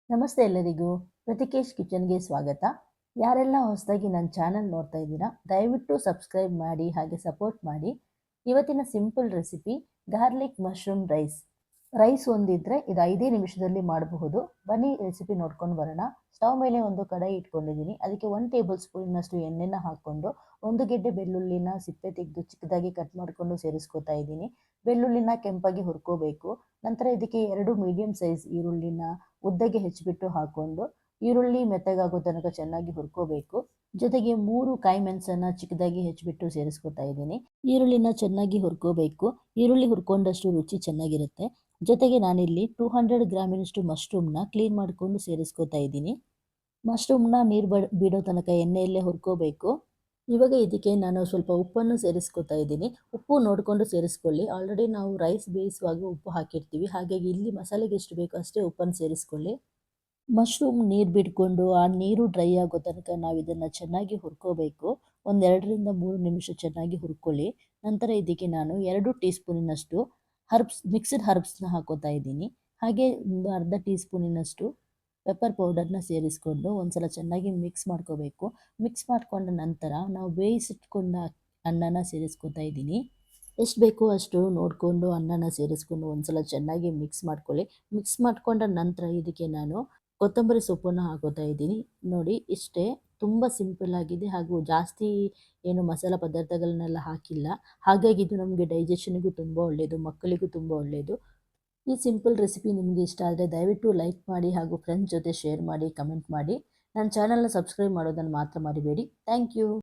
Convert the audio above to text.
ನಮಸ್ತೆ ಎಲ್ಲರಿಗೂ. ಪ್ರತಿಕೇಶ್ ಕಿಚನ್ಗೆ ಸ್ವಾಗತ. ಯಾರೆಲ್ಲ ಹೊಸದಾಗಿ ನನ್ನ ಚಾನಲ್ ನೋಡ್ತಾ ಇದ್ದೀರಾ, ದಯವಿಟ್ಟು ಸಬ್ಸ್ಕ್ರೈಬ್ ಮಾಡಿ ಹಾಗೆ ಸಪೋರ್ಟ್ ಮಾಡಿ. ಇವತ್ತಿನ simple recipe garlic mushroom rice. Rice ಒಂದಿದ್ರೆ ಇದು 5 ನಿಮಿಷದಲ್ಲಿ ಮಾಡಬಹುದು. ಬನ್ನಿ ರೆಸಿಪಿ ನೋಡ್ಕೊಂಡು ಬರೋಣ. ಸ್ಟವ್ ಮೇಲೆ ಒಂದು ಕಡಾಯಿ ಇಟ್ಕೊಂಡಿದ್ದೀನಿ. ಅದಕ್ಕೆ 1 ಟೇಬಲ್ ಸ್ಪೂನ್ನಷ್ಟು ಎಣ್ಣೆನ ಹಾಕ್ಕೊಂಡು ಒಂದು ಗೆಡ್ಡೆ ಬೆಳ್ಳುಳ್ಳಿನ ಸಿಪ್ಪೆ ತೆಗೆದು ಚಿಕ್ಕದಾಗಿ ಕಟ್ ಮಾಡಿಕೊಂಡು ಸೇರಿಸ್ಕೊತಾ ಇದ್ದೀನಿ. ಬೆಳ್ಳುಳ್ಳಿನ ಕೆಂಪಾಗಿ ಹುರ್ಕೋಬೇಕು. ನಂತರ ಇದಕ್ಕೆ 2 ಮೀಡಿಯಂ ಸೈಜ್ ಈರುಳ್ಳಿನ ಉದ್ದಗೆ ಹೆಚ್ಚಿಬಿಟ್ಟು ಹಾಕ್ಕೊಂಡು ಈರುಳ್ಳಿ ಮೆತ್ತಗಾಗೋ ತನಕ ಚೆನ್ನಾಗಿ ಹುರ್ಕೋಬೇಕು. ಜೊತೆಗೆ 3 ಕಾಯಿ ಮೆಣಸನ್ನು ಚಿಕ್ಕದಾಗಿ ಹೆಚ್ಚಿಬಿಟ್ಟು ಸೇರಿಸ್ಕೊತಾ ಇದ್ದೀನಿ. ಈರುಳ್ಳಿನ ಚೆನ್ನಾಗಿ ಹುರ್ಕೋಬೇಕು. ಈರುಳ್ಳಿ ಹುರ್ಕೊಂಡಷ್ಟು ರುಚಿ ಚೆನ್ನಾಗಿರುತ್ತೆ. ಜೊತೆಗೆ ನಾನಿಲ್ಲಿ 200 ಗ್ರಾಮಿನಷ್ಟು ಮಶ್ರೂಮ್ನ ಕ್ಲೀನ್ ಮಾಡಿಕೊಂಡು ಸೇರಿಸ್ಕೊತಾ ಇದ್ದೀನಿ. ಮಶ್ರೂಮ್ನ ನೀರು ಬಿಡೋ ತನಕ ಎಣ್ಣೆಯಲ್ಲೇ ಹುರ್ಕೋಬೇಕು. ಇವಾಗ ಇದಕ್ಕೆ ನಾನು ಸ್ವಲ್ಪ ಉಪ್ಪನ್ನು ಸೇರಿಸ್ಕೊತಾ ಇದ್ದೀನಿ. ಉಪ್ಪು ನೋಡಿಕೊಂಡು ಸೇರಿಸ್ಕೊಳ್ಳಿ. ಆಲ್ರೆಡಿ ನಾವು ರೈಸ್ ಬೇಯಿಸುವಾಗ ಉಪ್ಪು ಹಾಕಿರ್ತೀವಿ, ಹಾಗಾಗಿ ಇಲ್ಲಿ ಮಸಾಲೆಗೆ ಎಷ್ಟು ಬೇಕೋ ಅಷ್ಟೇ ಉಪ್ಪನ್ನು ಸೇರಿಸ್ಕೊಳ್ಳಿ. ಮಶ್ರೂಮ್ ನೀರು ಬಿಟ್ಕೊಂಡು ಆ ನೀರು ಡ್ರೈ ಆಗೋ ತನಕ ನಾವು ಇದನ್ನು ಚೆನ್ನಾಗಿ ಹುರ್ಕೋಬೇಕು. ಒಂದು 2ರಿಂದ 3 ನಿಮಿಷ ಚೆನ್ನಾಗಿ ಹುರ್ಕೊಳ್ಳಿ. ನಂತರ ಇದಕ್ಕೆ ನಾನು 2 ಟೀ ಸ್ಪೂನಿನಷ್ಟು ಮಿಕ್ಸ್ಡ್ ಹರ್ಬ್ಸ್ನ ಹಾಕೋತಾ ಇದ್ದೀನಿ. ಹಾಗೆ ಒಂದು ಅರ್ಧ ಟೀ ಸ್ಪೂನಿನಷ್ಟು ಪೆಪ್ಪರ್ ಪೌಡರ್ನ ಸೇರಿಸ್ಕೊಂಡು ಒಂದ್ಸಲ ಚೆನ್ನಾಗಿ ಮಿಕ್ಸ್ ಮಾಡ್ಕೋಬೇಕು. ಮಿಕ್ಸ್ ಮಾಡ್ಕೊಂಡ ನಂತರ ನಾವು ಬೇಯಿಸಿಟ್ಕೊಂಡ ಅನ್ನನ ಸೇರಿಸ್ಕೊತಾ ಇದ್ದೀನಿ. ಎಷ್ಟು ಬೇಕೋ ಅಷ್ಟು ನೋಡಿಕೊಂಡು ಅನ್ನನ ಸೇರಿಸ್ಕೊಂಡು ಒಂದ್ಸಲ ಚೆನ್ನಾಗಿ ಮಿಕ್ಸ್ ಮಾಡ್ಕೊಳ್ಳಿ. ಮಿಕ್ಸ್ ಮಾಡ್ಕೊಂಡ ನಂತರ ಇದಕ್ಕೆ ನಾನು ಕೊತ್ತಂಬರಿ ಸೊಪ್ಪನ್ನು ಹಾಕೋತಾ ಇದ್ದೀನಿ. ನೋಡಿ ಇಷ್ಟೇ, ತುಂಬ ಸಿಂಪಲ್ ಆಗಿದೆ ಹಾಗೂ ಜಾಸ್ತಿ ಏನು ಮಸಾಲ ಪದಾರ್ಥಗಳನ್ನೆಲ್ಲ ಹಾಕಿಲ್ಲ. ಹಾಗಾಗಿ ಇದು ನಮಗೆ ಡೈಜೆಷನ್ನಿಗೂ ತುಂಬ ಒಳ್ಳೆಯದು, ಮಕ್ಕಳಿಗೂ ತುಂಬ ಒಳ್ಳೆಯದು. ಈ ಸಿಂಪಲ್ ರೆಸಿಪಿ ನಿಮಗೆ ಇಷ್ಟ ಆದರೆ ದಯವಿಟ್ಟು ಲೈಕ್ ಮಾಡಿ ಹಾಗೂ ಫ್ರೆಂಡ್ಸ್ ಜೊತೆ ಶೇರ್ ಮಾಡಿ, ಕಮೆಂಟ್ ಮಾಡಿ. ನನ್ನ ಚಾನಲ್ನ ಸಬ್ಸ್ಕ್ರೈಬ್ ಮಾಡೋದನ್ನು ಮಾತ್ರ ಮರಿಬೇಡಿ. Thank you.